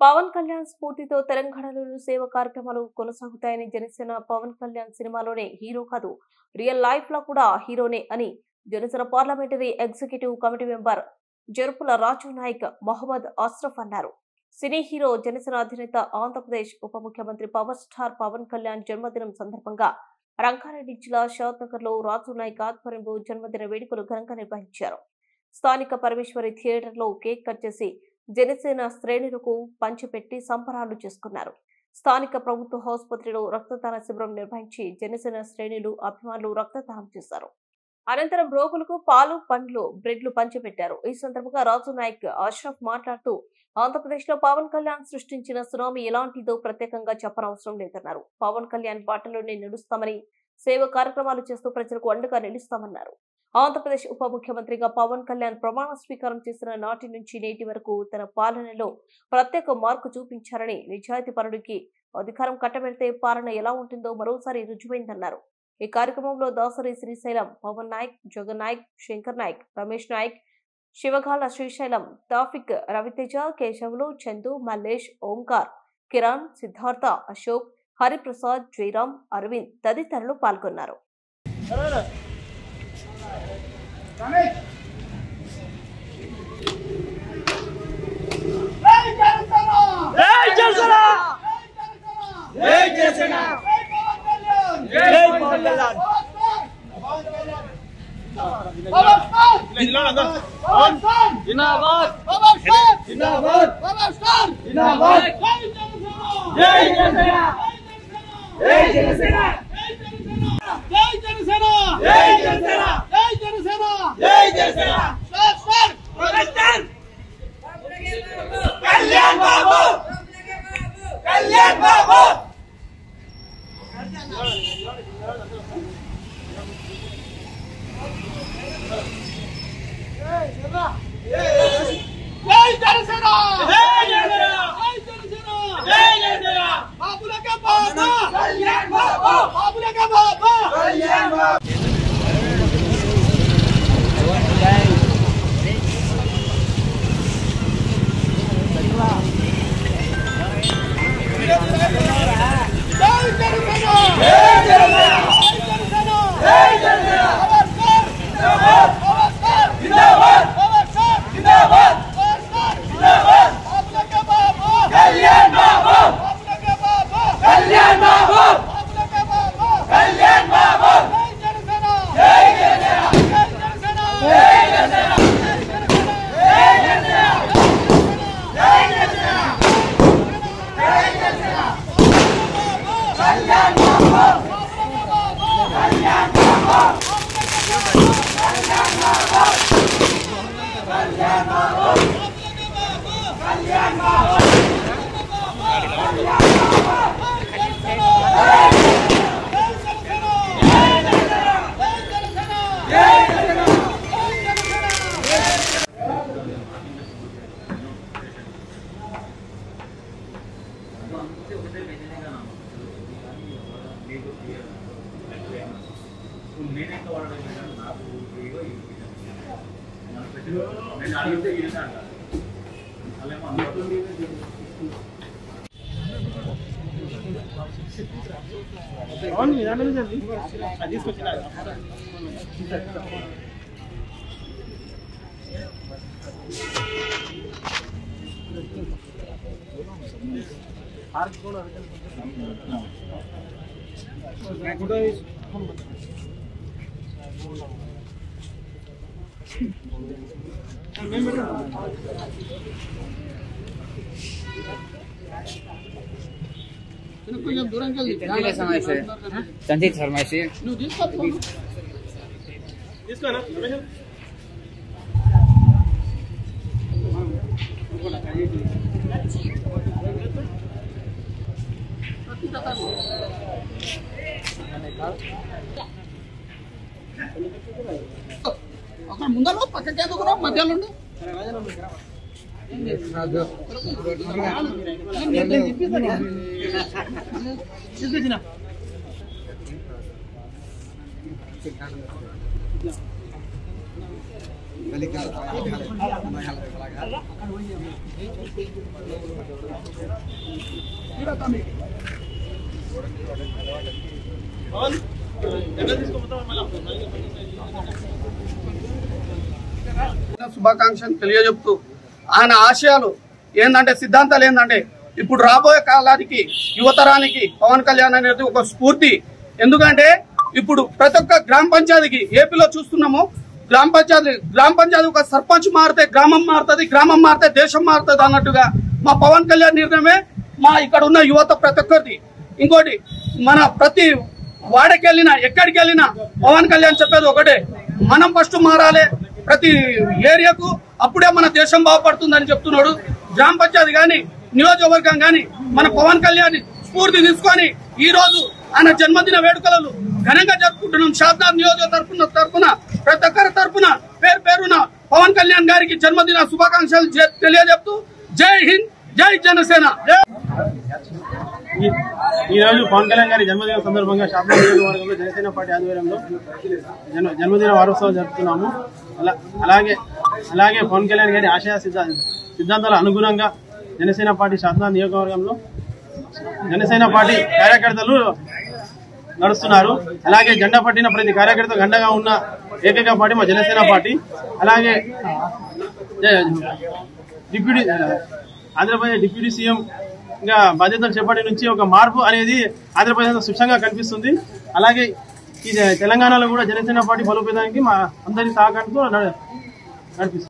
పవన్ కళ్యాణ్ స్ఫూర్తితో తెలంగాణలోని సేవ కార్యక్రమాలు కొనసాగుతాయని జనసేన పవన్ కళ్యాణ్ సినిమాలోనే హీరో కాదు రియల్ లైఫ్ లో కూడా హీరోనే అని Janasena parliamentary executive committee member Jarupula Raju Nayak Mohammed Ashraf అన్నారు. సినీ హీరో జనసేన అధినేత ఆంధ్రప్రదేశ్ ఉప ముఖ్యమంత్రి పవర్ స్టార్ పవన్ కళ్యాణ్ జన్మదినం సందర్భంగా రంగారెడ్డి జిల్లా షాద్నగర్ లో రాజు నాయక్ ఆధ్వర్యంలో జన్మదిన వేడుకలు ఘనంగా నిర్వహించారు. స్థానిక పరమేశ్వరి థియేటర్ లో కేక్ కట్ చేసి జనసేన శ్రేణులకు పంచిపెట్టి సంబరాలు చేసుకున్నారు. స్థానిక ప్రభుత్వ ఆసుపత్రిలో రక్తదాన శిబిరం నిర్వహించి జనసేన శ్రేణులు అభిమానులు రక్తదానం చేశారు. అనంతరం రోగులకు పాలు పండ్లు బ్రెడ్లు పంచిపెట్టారు. ఈ సందర్భంగా రాజు నాయక్ అష్రఫ్ మాట్లాడుతూ ఆంధ్రప్రదేశ్ లో పవన్ కళ్యాణ్ సృష్టించిన సునామీ ఎలాంటిదో ప్రత్యేకంగా చెప్పనవసరం లేదన్నారు. పవన్ కళ్యాణ్ బాటలోనే నిలుస్తామని సేవ కార్యక్రమాలు చేస్తూ ప్రజలకు అండగా నిలుస్తామన్నారు. ఆంధ్రప్రదేశ్ ఉప ముఖ్యమంత్రిగా పవన్ కళ్యాణ్ ప్రమాణ స్వీకారం చేసిన నాటి నుంచి నేటి వరకు తన పాలనలో ప్రత్యేక మార్పు చూపించారని, నిజాయితీ పరుడికి అధికారం కట్టబెడితే పాలన ఎలా ఉంటుందో మరోసారి రుజువైందన్నారు. ఈ కార్యక్రమంలో దాసరి శ్రీశైలం, పవన్ నాయక్, జగన్ నాయక్, శంకర్ నాయక్, రమేష్ నాయక్, శివగాల శ్రీశైలం, తాఫిక్, రవితేజ, కేశవులు, చందు, మల్లేష్, ఓంకార్, కిరణ్, సిద్ధార్థ, అశోక్, హరిప్రసాద్, జయరాం, అరవింద్ తదితరులు పాల్గొన్నారు. संजीत शर्मा से ముందర పక్కకే మధ్యలో శుభాకాంక్షలు తెలియజెప్తూ ఆయన ఆశయాలు ఏంటంటే సిద్ధాంతాలు ఏంటంటే ఇప్పుడు రాబోయే కాలానికి యువతరానికి పవన్ కళ్యాణ్ అనేది ఒక స్ఫూర్తి. ఎందుకంటే ఇప్పుడు ప్రతి ఒక్క గ్రామ పంచాయతీకి ఏపీలో చూస్తున్నాము, గ్రామ పంచాయతీ ఒక సర్పంచ్ మారితే గ్రామం మారుతుంది, గ్రామం మారితే దేశం మారుతుంది అన్నట్టుగా మా పవన్ కళ్యాణ్ నిర్ణయమే మా ఇక్కడ ఉన్న యువత ప్రతి ఒక్కరిది. ఇంకోటి మన ప్రతి వాడకి వెళ్ళినా ఎక్కడికి వెళ్ళినా పవన్ కళ్యాణ్ చెప్పేది ఒకటే, మనం ఫస్ట్ మారాలి ప్రతి ఏరియాకు, అప్పుడే మన దేశం బాగుపడుతుందని చెప్తున్నాడు. గ్రామ పంచాయతీ గాని నియోజకవర్గం గాని మన పవన్ కళ్యాణ్ స్ఫూర్తి తీసుకొని ఈ రోజు ఆయన జన్మదిన వేడుకలను ఘనంగా జరుపుకుంటున్నాం. షాద్నగర్ నియోజకవర్గం తరఫున ప్రతి ఒక్కరి తరఫున పేరు పేరున పవన్ కళ్యాణ్ గారికి జన్మదిన శుభాకాంక్షలు తెలియజెప్తూ జై హింద్, జై జనసేన. ఈ రోజు పవన్ కళ్యాణ్ గారి జన్మదిన సందర్భంగా షాద్నగర్ నియోజకవర్గంలో జనసేన పార్టీ ఆధ్వర్యంలో జన్మదిన వారోత్సవం జరుపుతున్నాము. అలాగే పవన్ కళ్యాణ్ గారి ఆశయ సిద్ధాంతాల అనుగుణంగా జనసేన పార్టీ షాద్నగర్ నియోజకవర్గంలో జనసేన పార్టీ కార్యకర్తలు నడుస్తున్నారు. అలాగే జెండా పట్టిన ప్రతి కార్యకర్త గండగా ఉన్న ఏకైక పార్టీ మా జనసేన పార్టీ. అలాగే ఆంధ్రప్రదేశ్ డిప్యూటీ సీఎం గా బాధ్యతలు చేపట్టి నుంచి ఒక మార్పు అనేది ఆంధ్రప్రదేశ్ స్పష్టంగా కనిపిస్తుంది. అలాగే ఈ తెలంగాణలో కూడా జనసేన పార్టీ బలోపేతానికి మా అందరి సహకారంతో నడిపిస్తుంది.